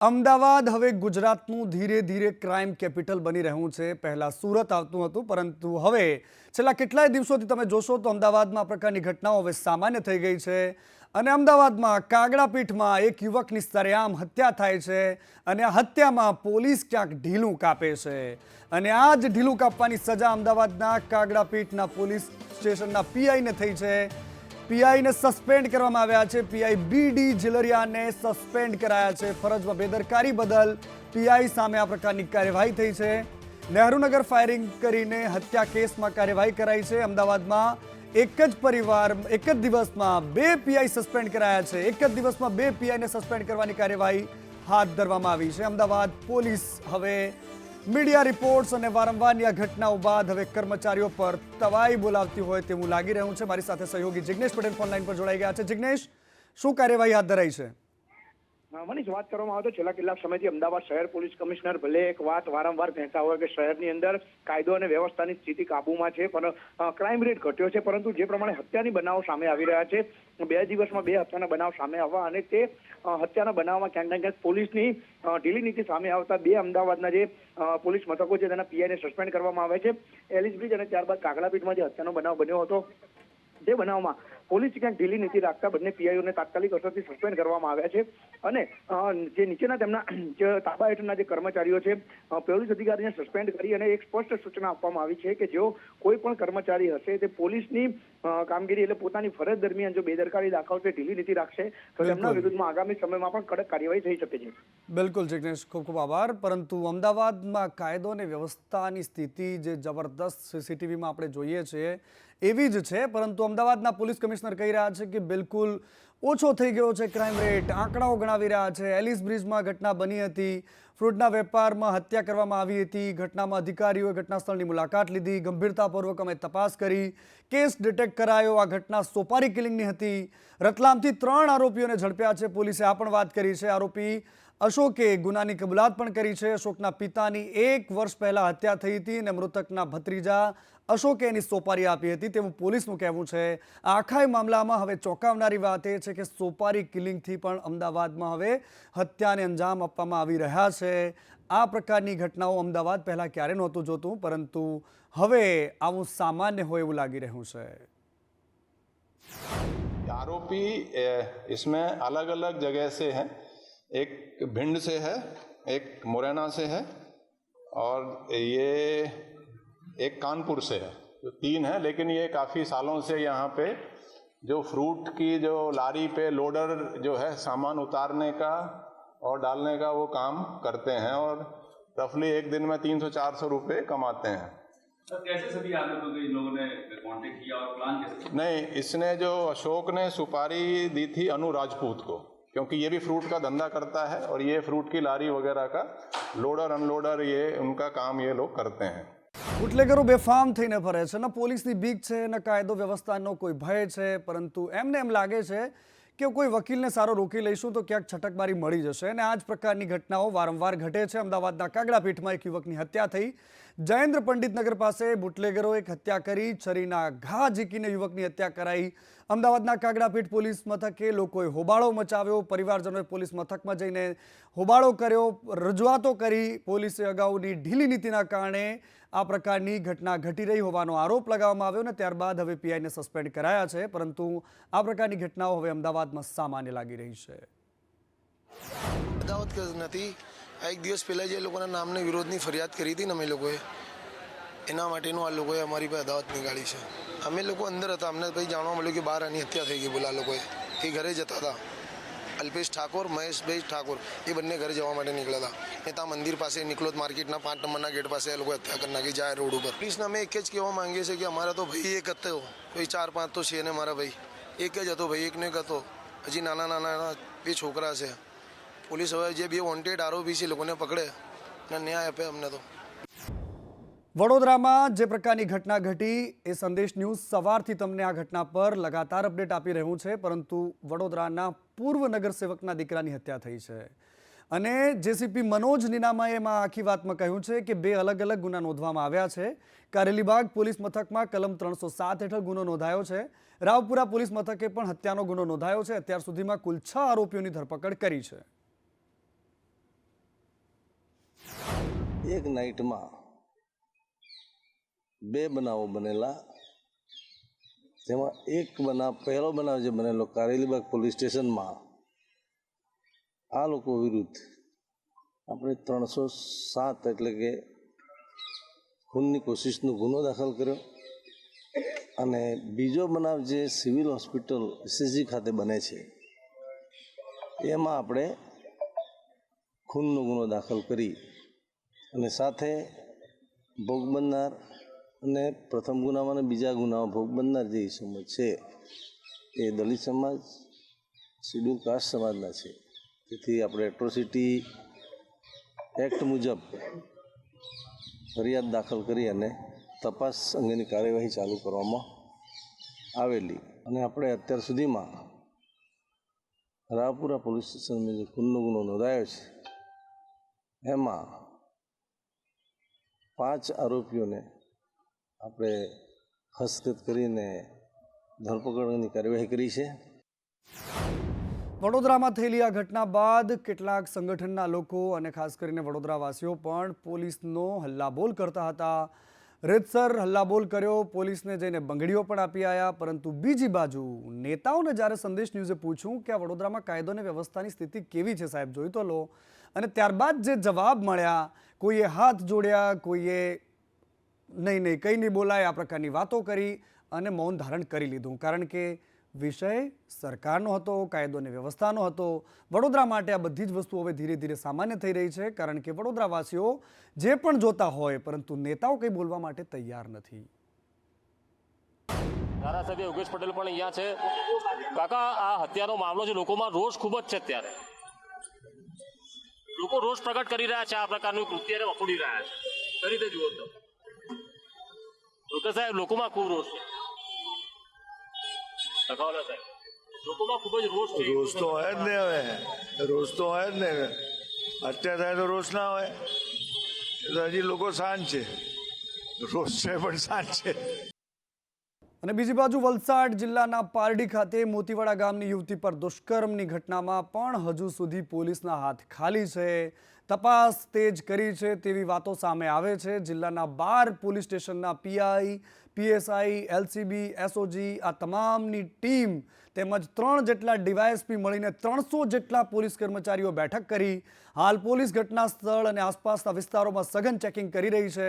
અમદાવાદ હવે ગુજરાતનું ધીરે ધીરે ક્રાઇમ કેપિટલ બની રહ્યું છે। પહેલા સુરત આવતું હતું, પરંતુ હવે છેલ્લા કેટલાય દિવસોથી તમે જોશો તો અમદાવાદમાં આ પ્રકારની ઘટનાઓ હવે સામાન્ય થઈ ગઈ છે। અને અમદાવાદમાં કાગડાપીઠમાં એક યુવકની સરેઆમ હત્યા થાય છે અને આ હત્યામાં પોલીસ ક્યાંક ઢીલું કાપે છે અને આ જ ઢીલું કાપવાની સજા અમદાવાદના કાગડાપીઠના પોલીસ સ્ટેશનના પીઆઈને થઈ છે। પીઆઈને સસ્પેન્ડ કરવામાં આવ્યા છે। પીઆઈ બીડી ઝિલરિયાને સસ્પેન્ડ કરાયા છે। ફરજમાં બેદરકારી બદલ પીઆઈ સામે આ પ્રકારની કાર્યવાહી થઈ છે। નહેરુનગર ફાયરિંગ કરીને હત્યા કેસમાં કાર્યવાહી કરાઈ છે। અમદાવાદમાં એક જ દિવસમાં 2 પીઆઈ સસ્પેન્ડ કરાયા છે। એક જ દિવસમાં 2 પીઆઈને સસ્પેન્ડ કરવાની કાર્યવાહી હાથ ધરવામાં આવી છે। અમદાવાદ પોલીસ હવે મીડિયા રિપોર્ટ્સ અને વારંવારની આ ઘટનાઓ બાદ હવે કર્મચારીઓ પર તવાઈ બોલાવતી હોય તેવું લાગી રહ્યું છે। મારી સાથે સહયોગી જિગ્નેશ પટેલ ફોનલાઈન પર જોડાઈ ગયા છે। જિગ્નેશ, શું કાર્યવાહી હાથ ધરાઈ છે? મનીષ, વાત કરવામાં આવે તો છેલ્લા કેટલાક સમયથી અમદાવાદ શહેર પોલીસ કમિશનર ભલે એક વાત વારંવાર કહેતા હોય કે શહેરની અંદર કાયદો અને વ્યવસ્થાની સ્થિતિ કાબુમાં છે, પણ ક્રાઇમ રેટ ઘટ્યો છે, પરંતુ જે પ્રમાણે હત્યાની બનાવો સામે આવી રહ્યા છે, 2 દિવસમાં 2 હત્યાના બનાવ સામે આવવા અને તે હત્યાના બનાવમાં ક્યાંક ને ક્યાંક પોલીસની ઢીલી નીતિ સામે આવતા 2 અમદાવાદના જે પોલીસ મથકો છે તેના પીઆઈને સસ્પેન્ડ કરવામાં આવે છે। એલિસ બ્રિજ અને ત્યારબાદ કાગડાપીઠમાં જે હત્યાનો બનાવ બન્યો હતો તે બનાવમાં પોલીસ ક્યાંક ઢીલી નીતિ રાખતા બંને પીઆઈઓને તાત્કાલિક અસરથી સસ્પેન્ડ કરવામાં આવ્યા છે અને જે નીચેના તેમના જે તાબા હેઠળના જે કર્મચારીઓ છે, પોલીસ અધિકારીને સસ્પેન્ડ કરી અને એક સ્પષ્ટ સૂચના આપવામાં આવી છે કે જો કોઈ પણ કર્મચારી હશે તે પોલીસની કામગીરી એટલે પોતાની ફરજ દરમિયાન જો બેદરકારી દાખવશે, ઢીલી નીતિ રાખશે તો તેમના વિરુદ્ધમાં આગામી સમયમાં પણ કડક કાર્યવાહી થઈ શકે છે। બિલકુલ જિગ્નેશ, ખૂબ ખૂબ આભાર। પરંતુ અમદાવાદમાં કાયદો અને વ્યવસ્થાની સ્થિતિ જે જબરદસ્ત સીસીટીવીમાં આપણે જોઈએ છીએ એવી જ છે, પરંતુ અમદાવાદના પોલીસ કમિશનર કહી રહ્યા છે કે બિલકુલ ઓછો થઈ ગયો છે ક્રાઇમ રેટ। આંકડાઓ ગણાવી રહ્યા છે। એલિસ બ્રિજમાં ઘટના બની હતી, ફ્રૂટના વેપારમાં હત્યા કરવામાં આવી હતી। ઘટનામાં અધિકારીઓએ ઘટના સ્થળની મુલાકાત લીધી, ગંભીરતાપૂર્વક અમે તપાસ કરી, કેસ ડિટેક્ટ કરાયો। આ ઘટના સોપારી કિલિંગની હતી। રતલામથી 3 આરોપીઓને ઝડપ્યા છે। પોલીસે આ પણ વાત કરી છે। આરોપી અશોકે ગુનાની કબૂલાત પણ કરી છે। અશોકના પિતાની 1 વર્ષ પહેલા હત્યા થઈ હતી અને મૃતકના ભત્રીજા અશોકે એની સોપારી આપી હતી તેવું પોલીસનું કહેવું છે। આખા મામલામાં હવે ચોંકાવનારી વાત એ છે કે સોપારી કિલિંગથી પણ અમદાવાદમાં હવે હત્યાને અંજામ આપવામાં આવી રહ્યા છે। આ પ્રકારની ઘટનાઓ અમદાવાદ પહેલા ક્યારે નહોતું જોતું, પરંતુ હવે આવું સામાન્ય હોય એવું લાગી રહ્યું છે। आरोपी इसमें अलग अलग जगह से हैं। एक भिंड से है, एक मुरैना से है और ये एक कानपुर से है। जो 3 है, लेकिन ये काफ़ी सालों से यहाँ पे जो फ्रूट की जो लारी पे लोडर जो है सामान उतारने का और डालने का वो काम करते हैं और रफली एक दिन में 300-400 रुपये कमाते हैं। सर, कैसे सभी आरोपियों को इन लोगों ने कांटेक्ट किया और प्लान कैसे? नहीं, इसने जो अशोक ने सुपारी दी थी अनु राजपूत को, क्योंकि ये भी फ्रूट का धंधा करता है और ये फ्रूट की लारी वगैरह का लोडर अनलोडर ये उनका काम ये लोग करते हैं। બુટલેગરો બેફામ થઈને ફરે છે। ન પોલીસની બીક છે, ન કાયદો વ્યવસ્થાનો કોઈ ભય છે, પરંતુ એમને એમ લાગે છે કે કોઈ વકીલને સારો રોકી લઈશું તો ક્યાંક છટકબારી મળી જશે અને આ જ પ્રકારની ઘટનાઓ વારંવાર ઘટે છે। અમદાવાદના કાગડાપીઠમાં એક યુવકની હત્યા થઈ। જયેન્દ્ર પંડિત નગર પાસે બુટલેગરો એક હત્યા કરી, છરીના ઘા ઝીકીને યુવકની હત્યા કરાઈ। અમદાવાદના કાગડાપીઠ પોલીસ મથકે લોકોએ હોબાળો મચાવ્યો, પરિવારજનોએ પોલીસ મથકમાં જઈને હોબાળો કર્યો, રજૂઆતો કરી। પોલીસે અગાઉની ઢીલી નીતિના કારણે આ પ્રકારની ઘટના ઘટી રહી હોવાનો આરોપ લગાવવામાં આવ્યો અને ત્યારબાદ હવે પીઆઈને સસ્પેન્ડ કરાયા છે, પરંતુ આ પ્રકારની ઘટનાઓ હવે અમદાવાદમાં સામાન્ય લાગી રહી છે। અદાવત નથી, આ 1 દિવસ પહેલા જે લોકોના નામની વિરોધની ફરિયાદ કરી હતી ને અમે લોકોએ, એના માટેનું આ લોકોએ અમારી પાસે અદાવત નીકાળી છે। અમે લોકો અંદર હતા, અમને ભાઈ જાણવા મળ્યું કે બહાર આની હત્યા થઈ ગઈ બોલા લોકોએ। એ ઘરે જતા હતા, અલ્પેશ ઠાકોર, મહેશભાઈ ઠાકોર, એ બંને ઘરે જવા માટે નીકળ્યા હતા। એ ત્યાં મંદિર પાસે નિકલોદ માર્કેટના 5 નંબરના ગેટ પાસે એ લોકો હત્યા કરી નાખી જાહેર રોડ ઉપર। પોલીસને અમે એક જ કહેવા માંગીએ છીએ કે અમારા તો ભાઈ એક હતો, કોઈ 4-5 તો છે ને, મારા ભાઈ એક જ હતો, ભાઈ એકનો એક હતો, હજી નાના નાના 2 છોકરા છે। પોલીસ હવે જે 2 વોન્ટેડ આરોપી છે એ લોકોને પકડે અને ન્યાય આપે અમને તો। વડોદરામાં જે પ્રકારની ઘટના ઘટી એ સંદેશ ન્યૂઝ સવારથી તમને આ ઘટના પર લગાતાર અપડેટ આપી રહ્યું છે, પરંતુ વડોદરાના પૂર્વ નગરસેવકના દીકરાની હત્યા થઈ છે અને જેસીપી મનોજ નીનામાએ એમાં આખી વાતમાં કહ્યું છે કે 2 અલગ અલગ ગુના નોંધવામાં આવ્યા છે। કારેલીબાગ પોલીસ મથકમાં કલમ 307 હેઠળ ગુનો નોંધાયો છે। રાવપુરા પોલીસ મથકે પણ હત્યાનો ગુનો નોંધાયો છે। અત્યાર સુધીમાં કુલ 6 આરોપીઓની ધરપકડ કરી છે। એક નાઇટમાં 2 બનાવો બનેલા, જેમાં એક પહેલો બનાવ જે બનેલો કારેલીબાગ પોલીસ સ્ટેશનમાં આ લોકો વિરુદ્ધ આપણે 307 એટલે કે ખૂનની કોશિશનો ગુનો દાખલ કર્યો. અને બીજો બનાવ જે સિવિલ હોસ્પિટલ SSG ખાતે બને છે એમાં આપણે ખૂનનો ગુનો દાખલ કરી અને સાથે ભોગ બનનાર અને પ્રથમ ગુનામાં અને બીજા ગુનામાં ભોગ બનનાર જે ઇસમો છે એ દલિત સમાજ, શિડ્યુલ કાસ્ટ સમાજના છે. તેથી આપણે એટ્રોસિટી એક્ટ મુજબ ફરિયાદ દાખલ કરી અને તપાસ અંગેની કાર્યવાહી ચાલુ કરવામાં આવેલી. અને આપણે અત્યાર સુધીમાં રાવપુરા પોલીસ સ્ટેશનમાં જે ખૂનનો ગુનો નોંધાયો છે એમાં 5 આરોપીઓને આપણે હસ્તગત કરીને ધરપકડની કાર્યવાહી કરી છે. વડોદરામાં થયેલી આ ઘટના બાદ કેટલાક સંગઠનના લોકો અને ખાસ કરીને વડોદરાવાસીઓ પણ પોલીસનો હલ્લાબોલ કરતા હતા. રીતસર હલ્લાબોલ કર્યો, પોલીસને જઈને બંગડીઓ પણ આપી આવ્યા. પરંતુ બીજી બાજુ નેતાઓને જ્યારે સંદેશ ન્યૂઝે પૂછ્યું કે આ વડોદરામાં કાયદો અને વ્યવસ્થાની સ્થિતિ કેવી છે સાહેબ, જોઈ તો લો. અને ત્યારબાદ જે જવાબ મળ્યા, કોઈએ હાથ જોડ્યા, કોઈએ નહીં કંઈ નહીં બોલાય આ પ્રકારની વાતો કરી અને મૌન ધારણ કરી લીધું. કારણ કે વિષય સરકારનો હતો, કાયદો અને વ્યવસ્થાનો હતો. વડોદરા માટે આ બધી જ વસ્તુ હવે ધીરે ધીરે સામાન્ય થઈ રહી છે, કારણ કે વડોદરાવાસીઓ જે પણ જોતા હોય પરંતુ નેતાઓ કંઈ બોલવા માટે તૈયાર નથી. ધારાસભ્ય યોગેશ પટેલ પણ અહીંયા છે. કાકા, આ હત્યાનો મામલો છે, લોકોમાં રોષ ખૂબ જ છે. અત્યારે લોકો રોષ પ્રગટ કરી રહ્યા છે, આ પ્રકારનું કૃત્યને વખોડી રહ્યા છે. કઈ રીતે જુઓ તો યોગેશ સાહેબ, લોકોમાં ખૂબ રોષ છે. લોકોમાં ખૂબ જ રોષ છે. રોષ તો હોય જ ને, હવે રોષ તો હોય જ ને. હત્યા થાય તો રોષ ના હોય? એ તો હજી લોકો શાંત છે, રોષ છે પણ શાંત છે. અને બીજી બાજુ વલસાડ જિલ્લાના પારડી ખાતે મોતીવાડા ગામની યુવતી પર દુષ્કર્મની ઘટનામાં પણ હજુ સુધી પોલીસના હાથ ખાલી છે. તપાસ તેજ કરી છે તેવી વાતો સામે આવે છે. જિલ્લાના 12 પોલીસ સ્ટેશનના PI, PSI, LCB, SOG આ તમામની ટીમ તેમજ 3 જેટલા DYSP મળીને 300 જેટલા પોલીસ કર્મચારીઓ બેઠક કરી હાલ પોલીસ ઘટના સ્થળ અને આસપાસના વિસ્તારોમાં સઘન ચેકિંગ કરી રહી છે.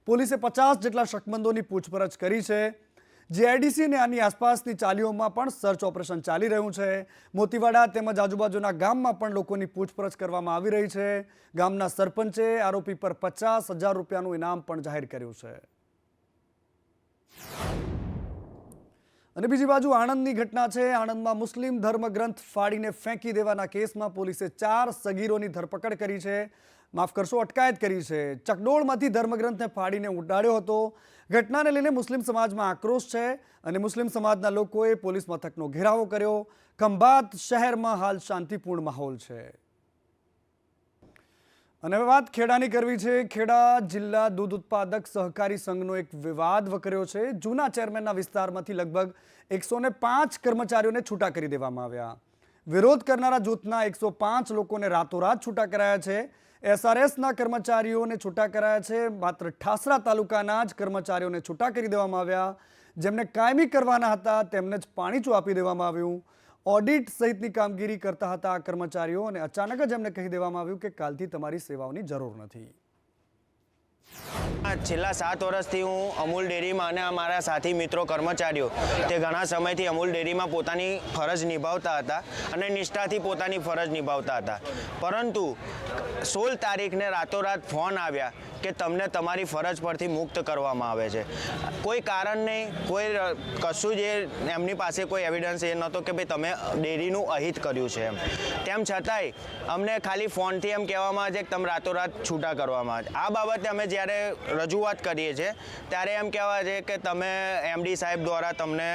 પોલીસે 50 જેટલા શકમંદોની પૂછપરછ કરી છે. GIDC અને આની આસપાસની ચાલીઓમાં પણ સર્ચ ઓપરેશન ચાલી રહ્યું છે. મોતીવાડા તેમજ આજુબાજુના ગામમાં પણ લોકોની પૂછપરછ કરવામાં આવી રહી છે. ગામના સરપંચે આરોપી પર 50,000 રૂપિયાનું ઇનામ પણ જાહેર કર્યું છે. અને બીજી બાજુ આણંદની ઘટના છે. આણંદમાં મુસ્લિમ ધર્મગ્રંથ ફાડીને ફેંકી દેવાના કેસમાં પોલીસે 4 સગીરોની ધરપકડ કરી છે. માફ કરશો, અટકાયત કરી છે. ચકડોળમાંથી ધર્મગ્રંથને ફાડીને ઉડાડ્યો હતો. ઘટનાને લઈને મુસ્લિમ સમાજમાં આક્રોશ છે અને મુસ્લિમ સમાજના લોકોએ પોલીસ મથકનો ઘેરાવો કર્યો. ખંભાત શહેરમાં હાલ શાંતિપૂર્ણ માહોલ છે. અને હવે વાત ખેડાની કરવી છે. ખેડા જિલ્લા દૂધ ઉત્પાદક સહકારી સંઘનો એક વિવાદ વકર્યો છે. જૂના ચેરમેનના વિસ્તારમાંથી લગભગ 105 કર્મચારીઓને છૂટા કરી દેવામાં આવ્યા. વિરોધ કરનારા જૂથના 105 લોકોને રાતોરાત છૂટા કરાયા છે. SRSના કર્મચારીઓને છૂટા કરાયા છે. માત્ર ઠાસરા તાલુકાના જ કર્મચારીઓને છૂટા કરી દેવામાં આવ્યા. જેમને કાયમી કરવાના હતા તેમને જ પાણીચું આપી દેવામાં આવ્યું. ઓડિટ સહિતની કામગીરી કરતા હતા આ કર્મચારીઓ અને અચાનક જ એમને કહી દેવામાં આવ્યું કે કાલથી તમારી સેવાઓની જરૂર નથી. છેલ્લા 7 વર્ષથી હું અમૂલ ડેરીમાં અને અમારા સાથી મિત્રો કર્મચારીઓ તે ઘણા સમયથી અમૂલ ડેરીમાં પોતાની ફરજ નિભાવતા હતા અને નિષ્ઠાથી પોતાની ફરજ નિભાવતા હતા. પરંતુ 16 તારીખને રાતોરાત ફોન આવ્યા કે તમને તમારી ફરજ પરથી મુક્ત કરવામાં આવે છે. કોઈ કારણ નહીં, કોઈ કશું જ એમની પાસે કોઈ એવિડન્સ એ નહોતો કે ભાઈ તમે ડેરીનું અહિત કર્યું છે એમ. તેમ છતાંય અમને ખાલી ફોનથી એમ કહેવામાં આવે છે કે તમે રાતોરાત છૂટા કરવામાં આવે છે. આ બાબતે અમે જ્યારે રજૂઆત કરીએ છીએ ત્યારે એમ કહેવાય છે કે તમે MD સાહેબ દ્વારા તમને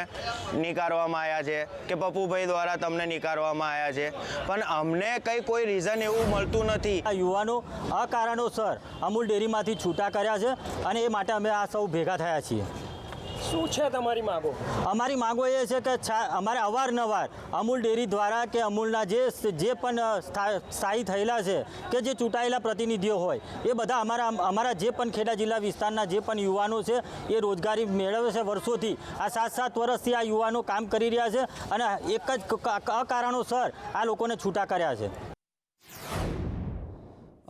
નિકાળવામાં આવ્યા છે કે પપ્પુભાઈ દ્વારા તમને નિકાળવામાં આવ્યા છે, પણ અમને કંઈ કોઈ રીઝન એવું મળતું નથી. આ યુવાનો અકારણોસર અમૂલ ડેરીમાંથી છૂટા કર્યા છે અને એ માટે અમે આ સૌ ભેગા થયા છીએ. શું છે તમારી માગો? અમારી માગો એ છે કે અમારે અવારનવાર અમૂલ ડેરી દ્વારા કે અમૂલના જે પણ સ્થાયી થયેલા છે કે જે ચૂંટાયેલા પ્રતિનિધિઓ હોય એ બધા અમારા જે પણ ખેડા જિલ્લા વિસ્તારના જે પણ યુવાનો છે એ રોજગારી મેળવે છે વર્ષોથી. આ 7 વર્ષથી આ યુવાનો કામ કરી રહ્યા છે અને એક જ અકારણોસર આ લોકોને છૂટા કર્યા છે.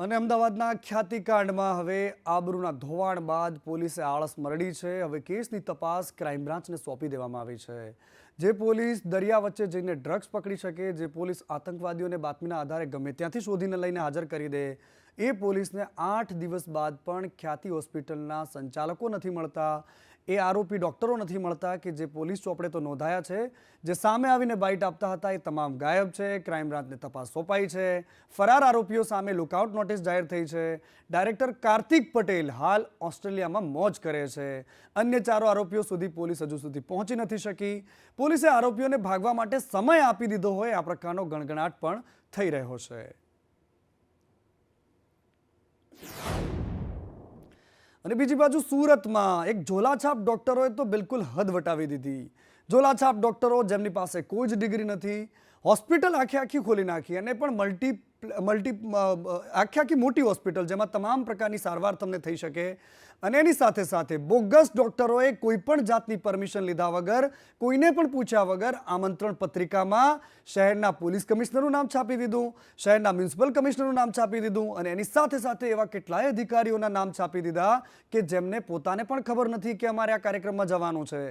અને અમદાવાદના ખ્યાતિકાંડમાં હવે આબરૂના ધોવાણ બાદ પોલીસે આળસ મરડી છે. હવે કેસની તપાસ ક્રાઇમ બ્રાન્ચને સોંપી દેવામાં આવી છે. જે પોલીસ દરિયા વચ્ચે જઈને ડ્રગ્સ પકડી શકે, જે પોલીસ આતંકવાદીઓને બાતમીના આધારે ગમે ત્યાંથી શોધીને લઈને હાજર કરી દે, એ પોલીસને 8 દિવસ બાદ પણ ખ્યાતિ હોસ્પિટલના સંચાલકો નથી મળતા, એ આરોપી ડૉક્ટરો નથી મળતા કે જે પોલીસ ચોપડે તો નોંધાયા છે, જે સામે આવીને બાઇટ આપતા હતા, એ તમામ ગાયબ છે. ક્રાઇમ બ્રાન્ચને તપાસ સોંપાઈ છે. ફરાર આરોપીઓ સામે લુકઆઉટ નોટિસ જાહેર થઈ છે. ડાયરેક્ટર કાર્તિક પટેલ હાલ ઓસ્ટ્રેલિયામાં મોજ કરે છે. અન્ય 4 આરોપીઓ સુધી પોલીસ હજુ સુધી પહોંચી નથી શકી. પોલીસે આરોપીઓને ભાગવા માટે સમય આપી દીધો હોય આ પ્રકારનો ગણગણાટ પણ થઈ રહ્યો છે. અને બીજી બાજુ સુરતમાં એક ઝોલાછાપ ડોક્ટરોએ તો બિલકુલ હદ વટાવી દીધી. ઝોલાછાપ ડોક્ટરો જેમની પાસે કોઈ જ ડિગ્રી નથી, હોસ્પિટલ આખી ખોલી નાખી અને પણ આખી મોટી હોસ્પિટલ જેમાં તમામ પ્રકારની સારવાર તમને થઈ શકે અને એની સાથે સાથે બોગસ ડોક્ટરોએ કોઈ પણ જાતની પરમિશન લીધા વગર, કોઈને પણ પૂછ્યા વગર આમંત્રણ પત્રિકામાં શહેરના પોલીસ કમિશનરનું નામ છાપી દીધું, શહેરના મ્યુનિસિપલ કમિશનરનું નામ છાપી દીધું અને એની સાથે સાથે એવા કેટલાય અધિકારીઓના નામ છાપી દીધા કે જેમને પોતાને પણ ખબર નથી કે અમારે આ કાર્યક્રમમાં જવાનું છે.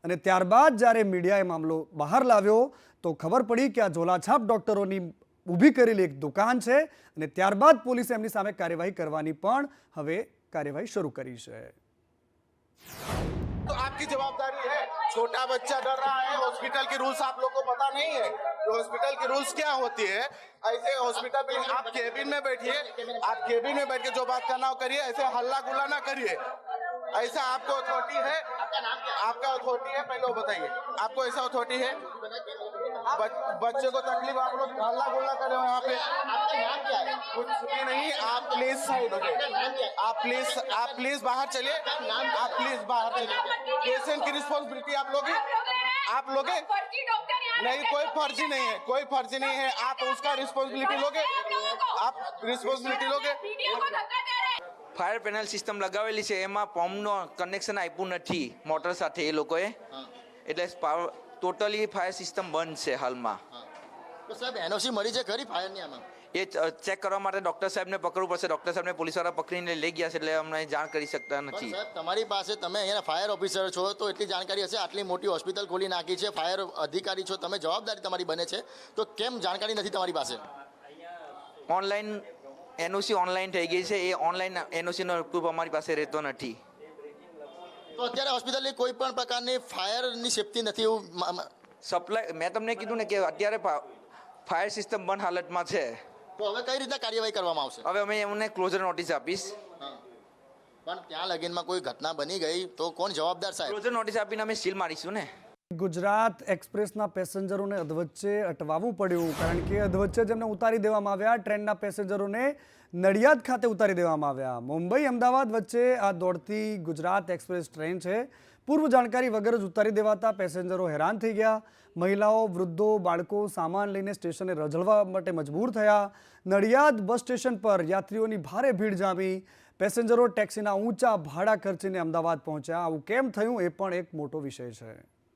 અને ત્યારબાદ જ્યારે મીડિયાએ મામલો બહાર લાવ્યો તો ખબર પડી કે આ ઝોલાછાપ ડોક્ટરોની ઊભી કરેલી એક દુકાન છે અને ત્યારબાદ પોલીસે એમની સામે કાર્યવાહી કરવાની પણ હવે કાર્યવાही शुरू करी है. तो आपकी जवाबदारी है. छोटा बच्चा डर रहा है, हॉस्पिटल के रूल्स आप लोग को पता नहीं है. तो हॉस्पिटल के रूल्स क्या होती है? ऐसे हॉस्पिटल में आप केबिन में बैठिए, आप केबिन में बैठ के जो बात करना हो करिए, ऐसे हल्ला गुल्ला ना करिए. ऐसा आपको अथॉरिटी है? आपका अथॉरिटी है? पहले वो बताइए, आपको ऐसा अथॉरिटी है? बच्चे को तकलीफ, आप लोग हल्ला गुल्ला कर रहे हो यहाँ पे. कुछ भी नहीं. आप प्लीज साइड हो जाइए. आप प्लीज बाहर चलिए. आप प्लीज बाहर चलिए. पेशेंट की रिस्पॉन्सिबिलिटी आप लोगे? आप लोगे? नहीं, कोई फर्जी नहीं है, कोई फर्जी नहीं है. आप उसका रिस्पॉन्सिबिलिटी लोगे? आप रिस्पॉन्सिबिलिटी लोगे? ફાયર પેનલ સિસ્ટમ લગાવેલી છે, એમાં પંપનો કનેક્શન આપ્યું નથી મોટર સાથે એ લોકોએ, એટલે ટોટલી ફાયર સિસ્ટમ બંધ છે હાલમાં. તો સાહેબ એનઓસી મળી છે ખરી ફાયરની? આમાં એ ચેક કરવા માટે ડૉક્ટર સાહેબને પકડવું પડશે. ડૉક્ટર સાહેબને પોલીસવાળા પકડીને લઈ ગયા છે એટલે અમને જાણ કરી શકતા નથી. સાહેબ તમારી પાસે, તમે અહીંયા ફાયર ઓફિસર છો તો એટલી જાણકારી હશે. આટલી મોટી હોસ્પિટલ ખોલી નાખી છે, ફાયર અધિકારી છો તમે, જવાબદારી તમારી બને છે, તો કેમ જાણકારી નથી તમારી પાસે? ઓનલાઈન એનઓસી ઓનલાઈન થઈ ગઈ છે, એ ઓનલાઈન એનઓસીનો પ્રૂફ અમારી પાસે રહેતો નથી. તો અત્યારે હોસ્પિટલની કોઈ પણ પ્રકારની ફાયરની સેફટી નથી એવું સપ્લાય, મેં તમને કીધું ને કે અત્યારે ફાયર સિસ્ટમ બંધ હાલતમાં છે. તો હવે કઈ રીતના કાર્યવાહી કરવામાં આવશે? હવે અમે એમને ક્લોઝર નોટિસ આપીશ. પણ ત્યાં લગીનમાં કોઈ ઘટના બની ગઈ તો કોણ જવાબદાર સાહેબ? ક્લોઝર નોટિસ આપીને અમે સીલ મારીશું ને. ગુજરાત એક્સપ્રેસના પેસેન્જરોને અધવચ્ચે અટવાવવું પડ્યું કારણ કે અધવચ્ચે જેમને ઉતારી દેવામાં આવ્યા. ટ્રેનના પેસેન્જરોને નડિયાદ ખાતે ઉતારી દેવામાં આવ્યા. મુંબઈ અમદાવાદ વચ્ચે આ દોડતી ગુજરાત એક્સપ્રેસ ટ્રેન છે. પૂર્વ જાણકારી વગર જ ઉતારી દેવાતા પેસેન્જરો હેરાન થઈ ગયા. મહિલાઓ, વૃદ્ધો, બાળકો સામાન લઈને સ્ટેશને રઝળવા માટે મજબૂર થયા. નડિયાદ બસ સ્ટેશન પર યાત્રીઓની ભારે ભીડ જામી. પેસેન્જરો ટેક્સીના ઊંચા ભાડા ખર્ચીને અમદાવાદ પહોંચ્યા. આવું કેમ થયું એ પણ એક મોટો વિષય છે.